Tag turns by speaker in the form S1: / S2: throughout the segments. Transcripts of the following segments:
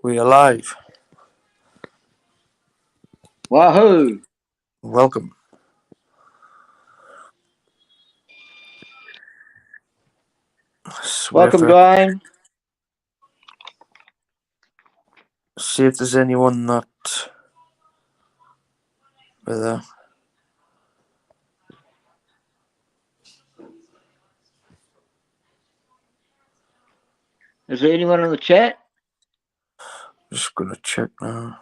S1: We are live.
S2: Wahoo!
S1: Welcome.
S2: Welcome, Dwayne.
S1: See if there's anyone that whether
S2: Is there anyone in the chat?
S1: just gonna check now.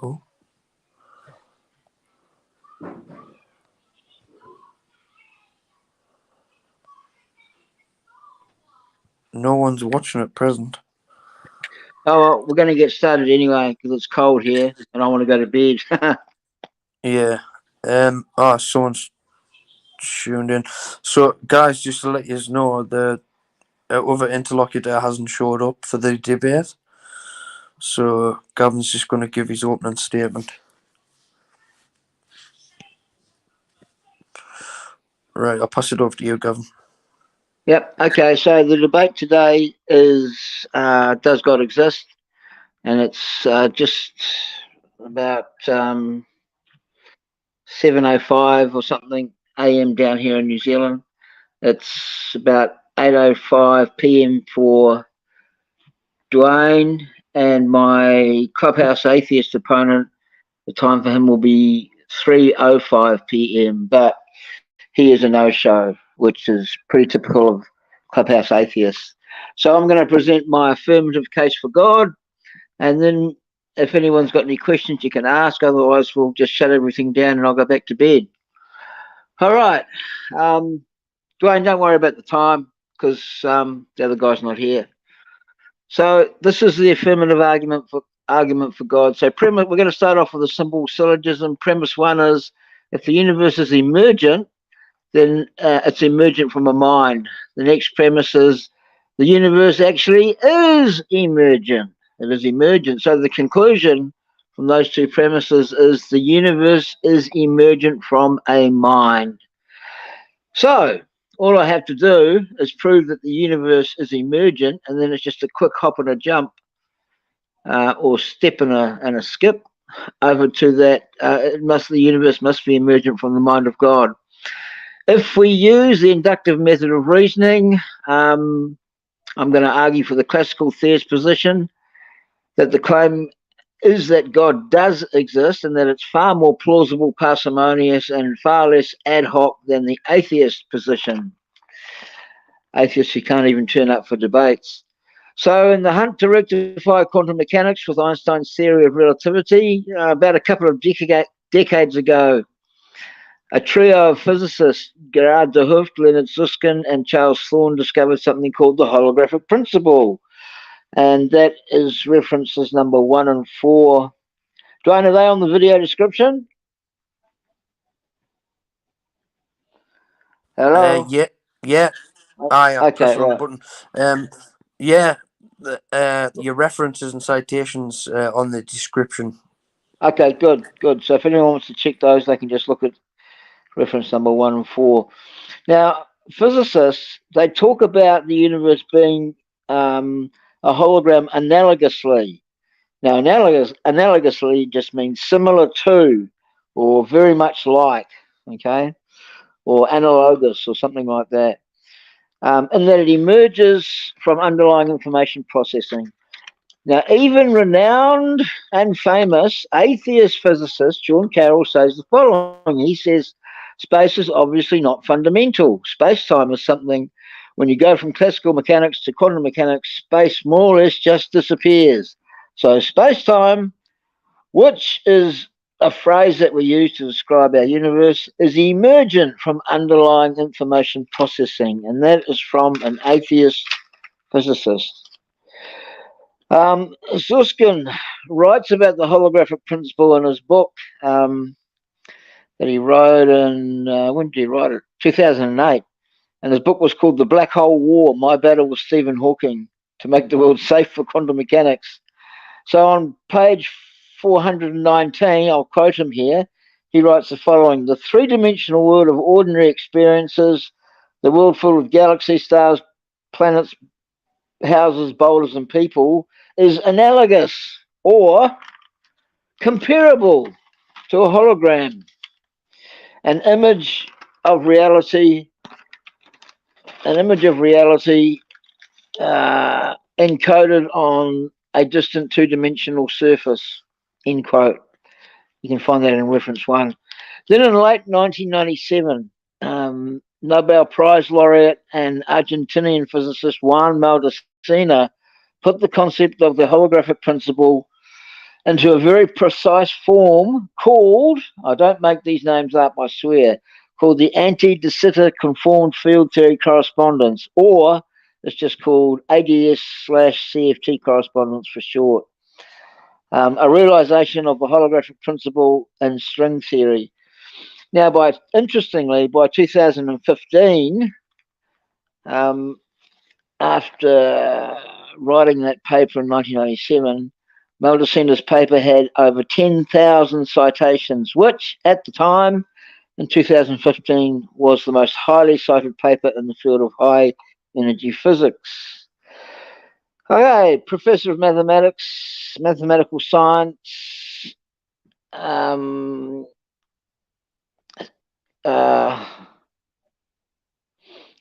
S1: Oh. No one's watching at present.
S2: Oh, well, we're going to get started anyway because it's cold here and I want to go to bed.
S1: Yeah. Someone's tuned in. So, guys, just to let you know, the other interlocutor hasn't showed up for the debate. So, Gavin's just going to give his opening statement. Right, I'll pass it over to you, Gavin.
S2: Yep. Okay. So the debate today is does God exist? And it's just about 7:05 or something a.m. down here in New Zealand. It's about 8:05 p.m. for Dwayne, and my Clubhouse atheist opponent. The time for him will be 3:05 p.m. But he is a no-show, which is pretty typical of Clubhouse atheists. So I'm going to present my affirmative case for God, and then if anyone's got any questions, you can ask. Otherwise, we'll just shut everything down and I'll go back to bed. All right. Dwayne, don't worry about the time because the other guy's not here. So this is the affirmative argument for God. So we're going to start off with a simple syllogism. Premise one is if the universe is emergent, then it's emergent from a mind. The next premise is the universe actually is emergent. It is emergent. So the conclusion from those two premises is the universe is emergent from a mind. So all I have to do is prove that the universe is emergent, and then it's just a quick hop and a jump or step and a skip over to that. The universe must be emergent from the mind of God. If we use the inductive method of reasoning, I'm going to argue for the classical theist position that the claim is that God does exist and that it's far more plausible, parsimonious, and far less ad hoc than the atheist position. Atheists who can't even turn up for debates. So in the hunt to rectify quantum mechanics with Einstein's theory of relativity, about a couple of decades ago, a trio of physicists, Gerard de Hooft, Leonard Susskind, and Charles Thorne, discovered something called the Holographic Principle. And that is references number 1 and 4. Dwayne, are they on the video description? Hello?
S1: Yeah. I
S2: okay,
S1: press the wrong
S2: right.
S1: button. Your references and citations on the description.
S2: Okay, good. So if anyone wants to check those, they can just look at reference number 1 and 4. Now, physicists, they talk about the universe being a hologram analogously. Now, analogously just means similar to or very much like, okay, or analogous or something like that. And that it emerges from underlying information processing. Now, even renowned and famous atheist physicist Sean Carroll says the following. He says, space is obviously not fundamental. Space-time is something, when you go from classical mechanics to quantum mechanics, space more or less just disappears. So space-time, which is a phrase that we use to describe our universe, is emergent from underlying information processing. And that is from an atheist physicist. Susskind writes about the holographic principle in his book that he wrote in, when did he write it? 2008. And his book was called The Black Hole War, My Battle with Stephen Hawking to Make the World Safe for Quantum Mechanics. So on page 419, I'll quote him here, he writes the following: the three-dimensional world of ordinary experiences, the world full of galaxies, stars, planets, houses, boulders, and people is analogous or comparable to a hologram, an image of reality, an image of reality encoded on a distant two-dimensional surface, end quote. You can find that in reference 1. Then in late 1997, Nobel Prize laureate and Argentinian physicist Juan Maldacena put the concept of the holographic principle into a very precise form called, I don't make these names up, I swear, called the anti-de Sitter conformed field theory correspondence, or it's just called ADS/CFT correspondence for short. A realization of the holographic principle in string theory. Now, interestingly, by 2015, after writing that paper in 1997, Maldacena's paper had over 10,000 citations, which at the time, in 2015, was the most highly cited paper in the field of high energy physics. Okay, professor of mathematics, mathematical science,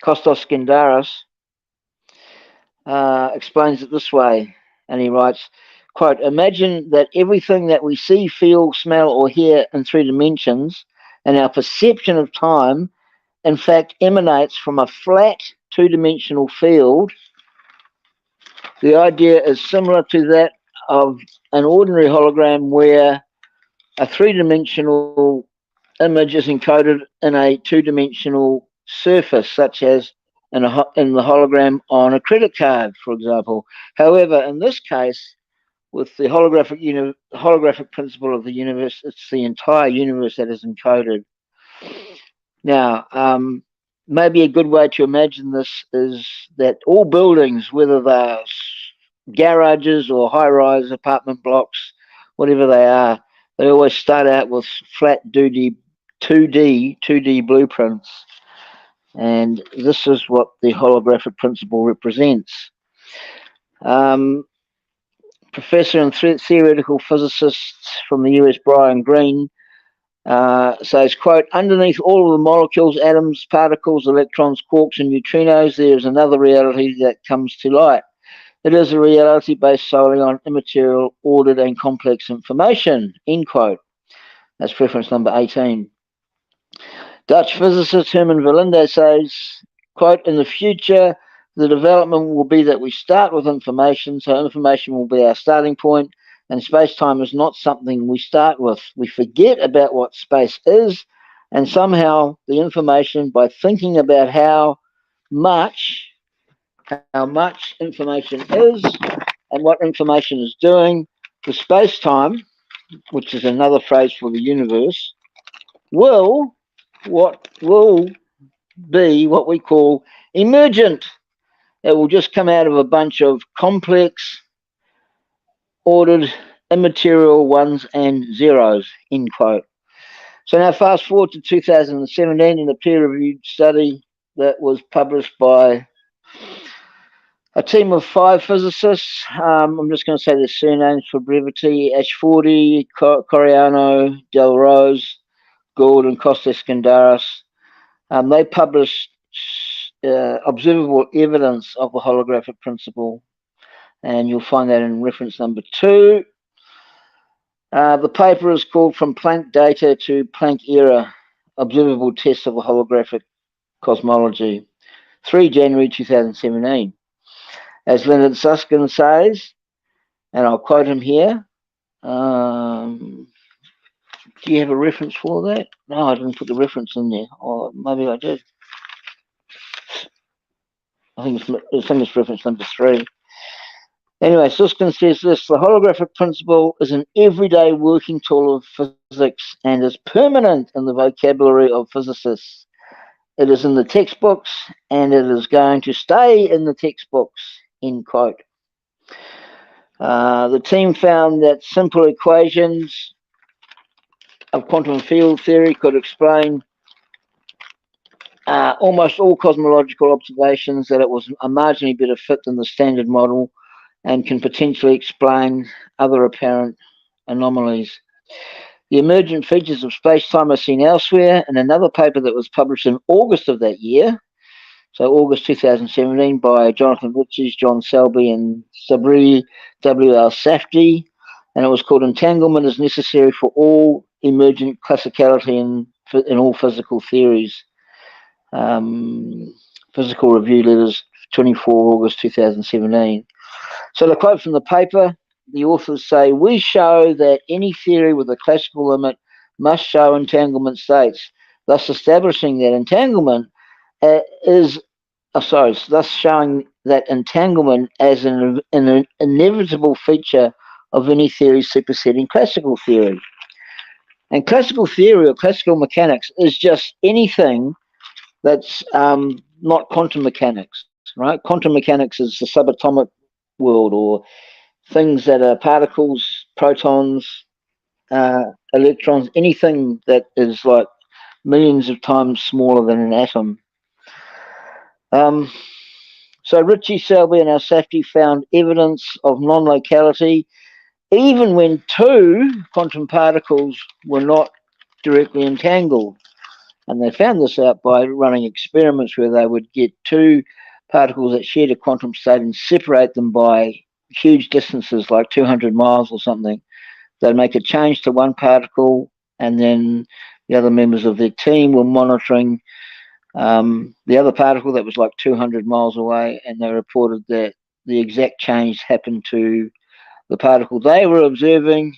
S2: Kostas Skendaris explains it this way, and he writes, quote, imagine that everything that we see, feel, smell, or hear in 3 dimensions and our perception of time, in fact, emanates from a flat 2-dimensional field. The idea is similar to that of an ordinary hologram where a 3-dimensional image is encoded in a 2-dimensional surface, such as in the hologram on a credit card, for example. However, in this case, with the holographic principle of the universe, it's the entire universe that is encoded. Now, maybe a good way to imagine this is that all buildings, whether they're garages or high-rise apartment blocks, whatever they are, they always start out with flat 2D blueprints. And this is what the holographic principle represents. Professor and theoretical physicist from the US, Brian Greene, says, quote, underneath all of the molecules, atoms, particles, electrons, quarks, and neutrinos, there is another reality that comes to light. It is a reality based solely on immaterial, ordered, and complex information, end quote. That's reference number 18. Dutch physicist Herman Verlinde says, quote, in the future, the development will be that we start with information, so information will be our starting point, and space-time is not something we start with. We forget about what space is, and somehow the information, by thinking about how much information is and what information is doing, the space-time, which is another phrase for the universe, will be what we call emergent. It will just come out of a bunch of complex, ordered, immaterial ones and zeros, end quote. So now fast forward to 2017 in a peer-reviewed study that was published by a team of 5 physicists. I'm just going to say their surnames for brevity: Ashforty, Coriano, Del Rose, Gould, and Kostas Skendaris. They published observable evidence of the holographic principle, and you'll find that in reference number 2. The paper is called From Planck Data to Planck Era, Observable Tests of a Holographic Cosmology, 3 January 2017. As Leonard Susskind says, and I'll quote him here, do you have a reference for that? No, I didn't put the reference in there. Or maybe I did. I think it's reference number 3. Anyway, Susskind says this: the holographic principle is an everyday working tool of physics and is permanent in the vocabulary of physicists. It is in the textbooks and it is going to stay in the textbooks, end quote. The team found that simple equations of quantum field theory could explain almost all cosmological observations that it was a marginally better fit than the standard model and can potentially explain other apparent anomalies. The emergent features of space-time are seen elsewhere in another paper that was published in August of that year, so August 2017, by Jonathan Ritchie, John Selby, and Sabri W.L. Safdie, and it was called Entanglement is Necessary for All Emergent Classicality in All Physical Theories. Physical Review Letters, 24 August 2017. So the quote from the paper, the authors say, "We show that any theory with a classical limit must show entanglement states, thus establishing that entanglement thus showing that entanglement as an inevitable feature of any theory superseding classical theory." And classical theory or classical mechanics is just anything that's not quantum mechanics, right? Quantum mechanics is the subatomic world, or things that are particles, protons, electrons, anything that is like millions of times smaller than an atom. So Ritchie, Selby, and Al-Safdie found evidence of non-locality even when two quantum particles were not directly entangled. And they found this out by running experiments where they would get two particles that shared a quantum state and separate them by huge distances, like 200 miles or something. They'd make a change to one particle, and then the other members of their team were monitoring the other particle that was like 200 miles away, and they reported that the exact change happened to the particle they were observing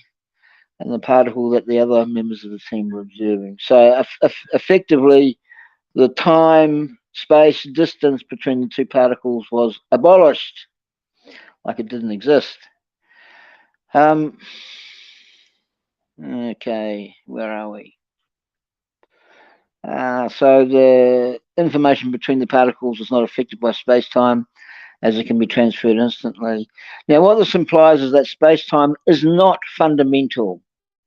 S2: and the particle that the other members of the team were observing. So effectively, the time, space, distance between the two particles was abolished, like it didn't exist. Okay, where are we? So the information between the particles is not affected by space-time, as it can be transferred instantly. Now, what this implies is that space-time is not fundamental.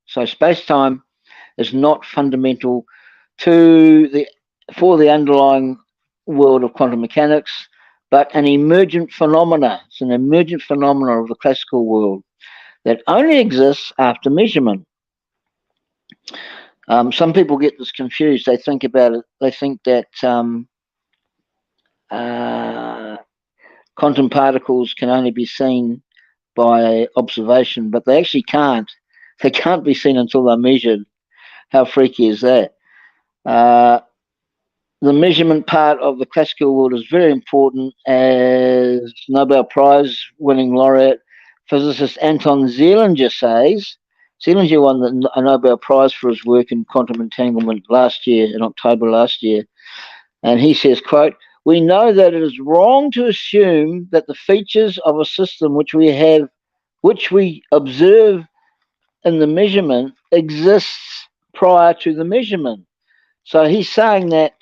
S2: So space-time is not fundamental for the underlying world of quantum mechanics, but an emergent phenomena. It's an emergent phenomena of the classical world that only exists after measurement. Some people get this confused. They think about it. They think that quantum particles can only be seen by observation, but they actually can't. They can't be seen until they're measured. How freaky is that? The measurement part of the classical world is very important, as Nobel Prize winning laureate physicist Anton Zeilinger says. Zeilinger won a Nobel Prize for his work in quantum entanglement last year, in October last year. And he says, quote, "We know that it is wrong to assume that the features of a system which we observe in the measurement exists prior to the measurement." So he's saying that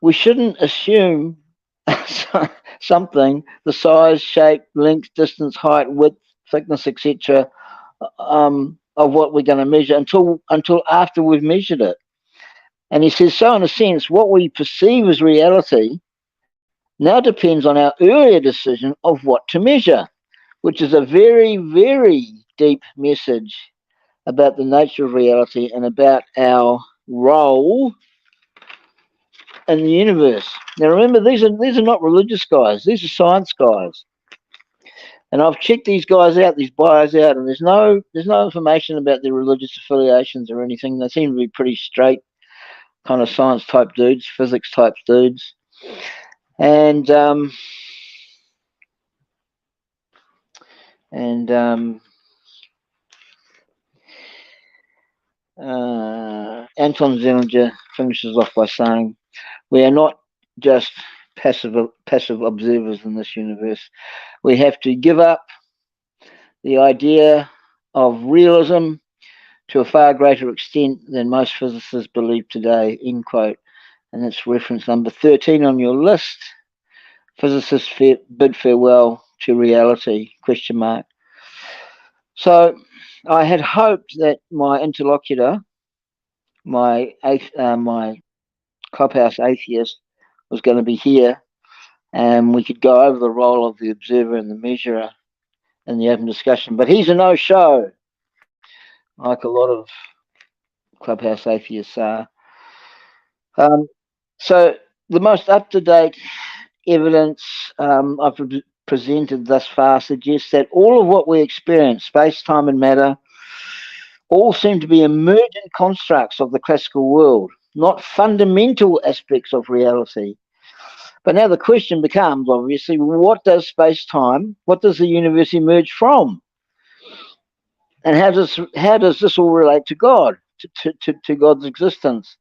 S2: we shouldn't assume something, the size, shape, length, distance, height, width, thickness, etc., of what we're going to measure until after we've measured it. And he says, so in a sense, what we perceive as reality now depends on our earlier decision of what to measure, which is a very, very deep message about the nature of reality and about our role in the universe. Now remember, these are not religious guys, these are science guys. And I've checked these guys out, these bios out, and there's no information about their religious affiliations or anything. They seem to be pretty straight kind of science type dudes, physics type dudes. And Anton Zeilinger finishes off by saying, "We are not just passive observers in this universe. We have to give up the idea of realism to a far greater extent than most physicists believe today," end quote. And that's reference number 13 on your list. Physicists bid farewell to reality, question mark. So I had hoped that my interlocutor, my clubhouse atheist, was going to be here, and we could go over the role of the observer and the measurer in the open discussion. But he's a no-show, like a lot of Clubhouse atheists are. So the most up-to-date evidence I've presented thus far suggests that all of what we experience, space, time, and matter, all seem to be emergent constructs of the classical world, not fundamental aspects of reality. But now the question becomes, obviously, what does space-time, what does the universe emerge from? And how does this all relate to God, to God's existence?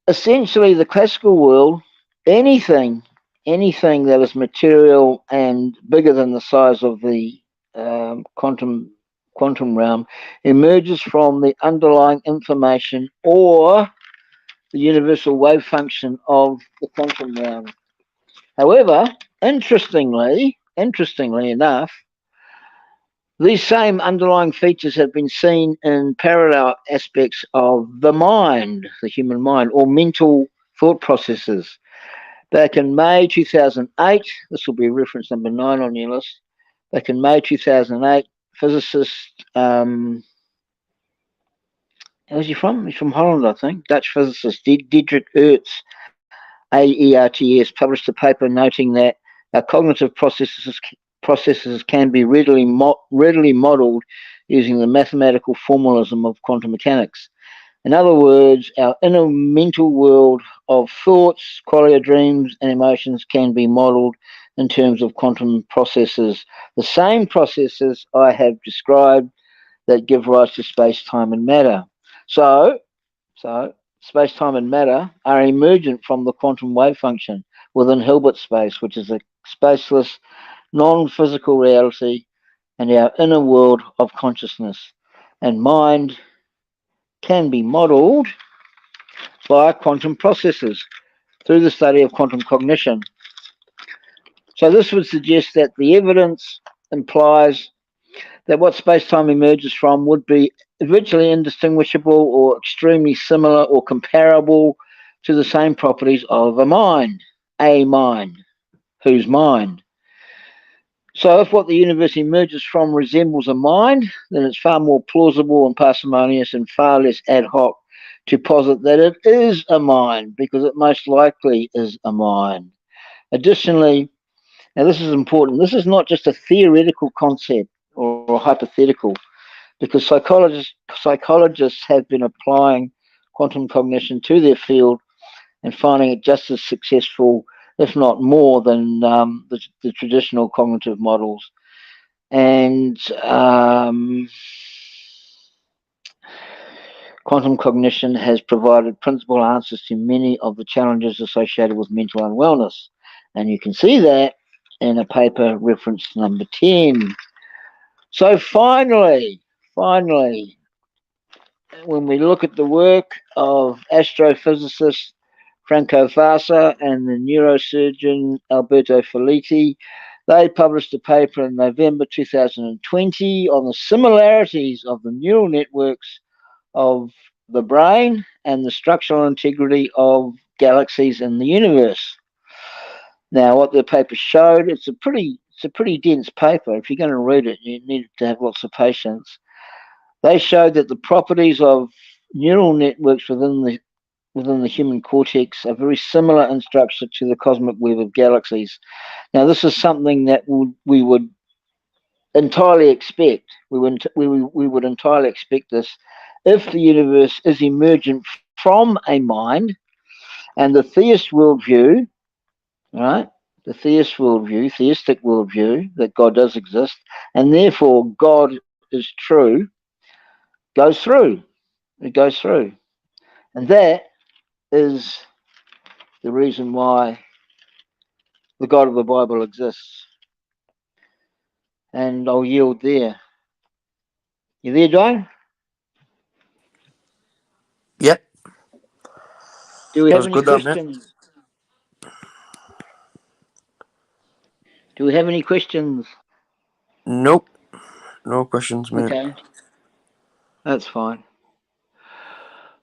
S2: Essentially, the classical world, anything that is material and bigger than the size of the quantum realm, emerges from the underlying information or the universal wave function of the quantum realm. However, interestingly enough, these same underlying features have been seen in parallel aspects of the mind, the human mind, or mental thought processes. Back in May 2008, this will be reference number 9 on your list. Back in May 2008, physicist, where's he from? He's from Holland, I think. Dutch physicist Diederik Ertz, AERTS, published a paper noting that our cognitive processes can be readily modeled using the mathematical formalism of quantum mechanics. In other words, our inner mental world of thoughts, qualia dreams, and emotions can be modeled in terms of quantum processes, the same processes I have described that give rise to space, time, and matter. So space, time, and matter are emergent from the quantum wave function within Hilbert space, which is a spaceless, non-physical reality and our inner world of consciousness. And mind can be modeled by quantum processes through the study of quantum cognition. So this would suggest that the evidence implies that what space-time emerges from would be virtually indistinguishable or extremely similar or comparable to the same properties of a mind. Whose mind? So if what the universe emerges from resembles a mind, then it's far more plausible and parsimonious and far less ad hoc to posit that it is a mind, because it most likely is a mind. Additionally, now this is important, this is not just a theoretical concept or a hypothetical, because psychologists have been applying quantum cognition to their field and finding it just as successful, if not more, than the traditional cognitive models. And quantum cognition has provided principal answers to many of the challenges associated with mental unwellness. And you can see that in a paper reference number 10. So finally, when we look at the work of astrophysicist Franco Fasa and the neurosurgeon Alberto Felitti, they published a paper in November 2020 on the similarities of the neural networks of the brain and the structural integrity of galaxies in the universe. Now, what the paper showed, it's a pretty dense paper. If you're going to read it, you need to have lots of patience. They showed that the properties of neural networks within the human cortex are very similar in structure to the cosmic web of galaxies. Now, this is something that we would entirely expect. We would entirely expect this if the universe is emergent from a mind, and the theist worldview, right? The theistic worldview that God does exist, and therefore God is true, goes through. It goes through. And that is the reason why the God of the Bible exists. And I'll yield there. You there, John?
S1: Yep.
S2: Do we have
S1: That's
S2: any
S1: good, that, mate.
S2: questions? Do we have any questions?
S1: Nope. No questions, mate.
S2: Okay. That's fine.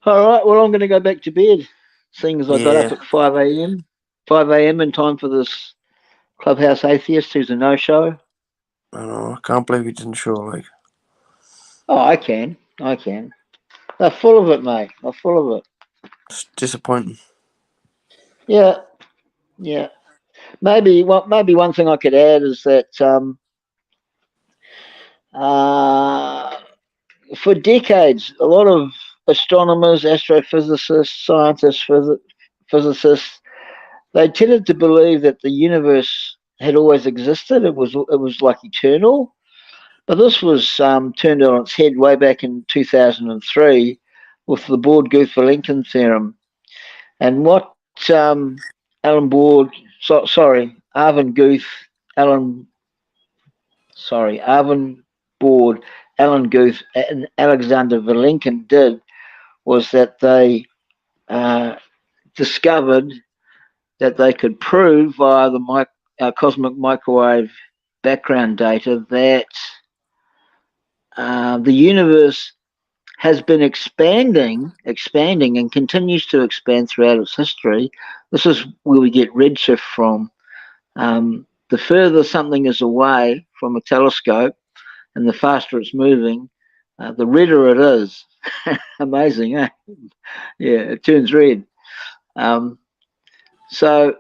S2: All right, well, I'm going to go back to bed. seeing as I got up
S1: Yeah,
S2: at 5 a.m. 5 a.m. in time for this Clubhouse Atheist who's a no-show.
S1: I know. I can't believe he didn't show. Like,
S2: Oh, I can. I can. They're full of it, mate. They're full of it.
S1: it's disappointing.
S2: Yeah, yeah. Maybe one thing I could add is that uh, for decades, a lot of astronomers, astrophysicists, scientists, physicists, they tended to believe that the universe had always existed. It was like eternal. But this was turned on its head way back in 2003 with the Board-Guth-Vilenkin theorem. And what Alan Board, Arvin Guth, Arvin Board, Alan Guth, and Alexander Vilenkin did was that they discovered that they could prove via the cosmic microwave background data that the universe has been expanding, and continues to expand throughout its history. This is where we get redshift from. The further something is away from a telescope and the faster it's moving, the redder it is. Amazing, eh? Yeah, it turns red. So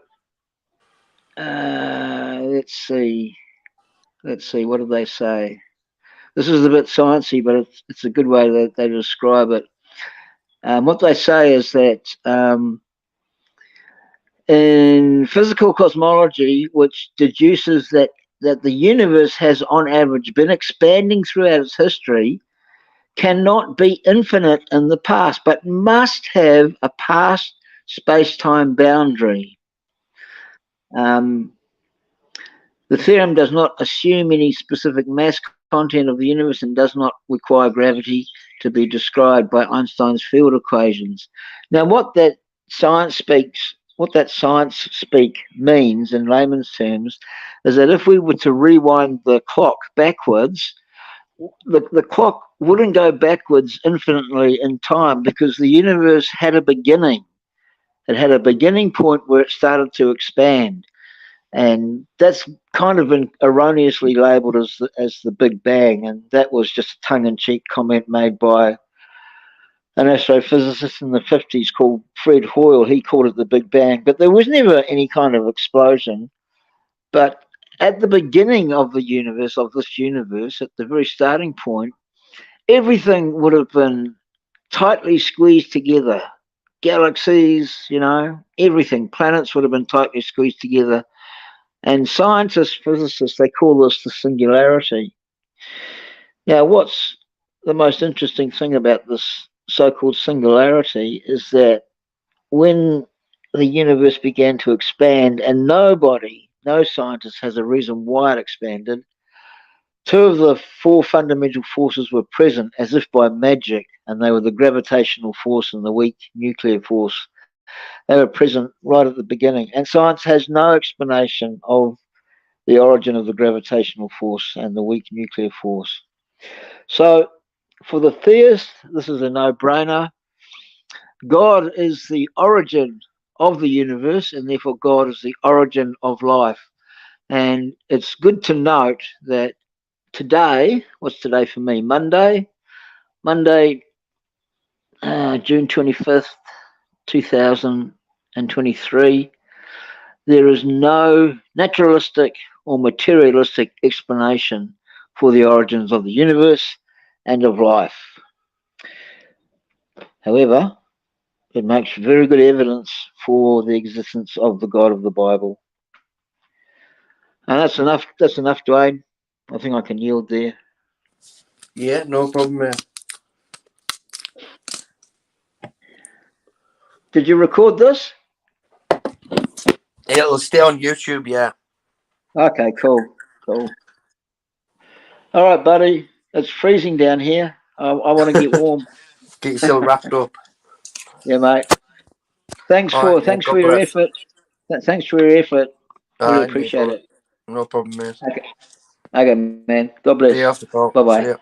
S2: let's see. What do they say? This is a bit sciencey, but it's a good way that they describe it. What they say is that in physical cosmology, which deduces that the universe has on average been expanding throughout its history, cannot be infinite in the past, but must have a past space-time boundary. The theorem does not assume any specific mass content of the universe and does not require gravity to be described by Einstein's field equations. Now, what that science speak means in layman's terms is that if we were to rewind the clock backwards, the clock wouldn't go backwards infinitely in time because the universe had a beginning. It had a beginning point where it started to expand. And that's kind of been erroneously labelled as the Big Bang, and that was just a tongue-in-cheek comment made by an astrophysicist in the 50s called Fred Hoyle. He called it the Big Bang, but there was never any kind of explosion. But at the beginning of this universe, at the very starting point, everything would have been tightly squeezed together. Galaxies, everything, planets would have been tightly squeezed together. And scientists, physicists, they call this the singularity. Now, what's the most interesting thing about this so-called singularity is that when the universe began to expand, and no scientist has a reason why it expanded, two of the four fundamental forces were present as if by magic, and they were the gravitational force and the weak nuclear force. They were present right at the beginning. And science has no explanation of the origin of the gravitational force and the weak nuclear force. So for the theist, this is a no-brainer. God is the origin of the universe, and therefore God is the origin of life. And it's good to note that today, what's today for me? Monday, June 25th, 2023, there is no naturalistic or materialistic explanation for the origins of the universe and of life. However, it makes very good evidence for the existence of the God of the Bible. And that's enough, Dwayne. I think I can yield there.
S1: Yeah, no problem, mate.
S2: Did you record this?
S1: It'll stay on YouTube, yeah.
S2: Okay, cool. All right, buddy. It's freezing down here. I want to get warm.
S1: Get yourself wrapped up.
S2: Yeah, mate. Thanks for your effort. Thanks for your effort. Really appreciate it.
S1: No problem, mate.
S2: Okay, man. God bless.
S1: See you after, Paul.
S2: Bye-bye.
S1: See you.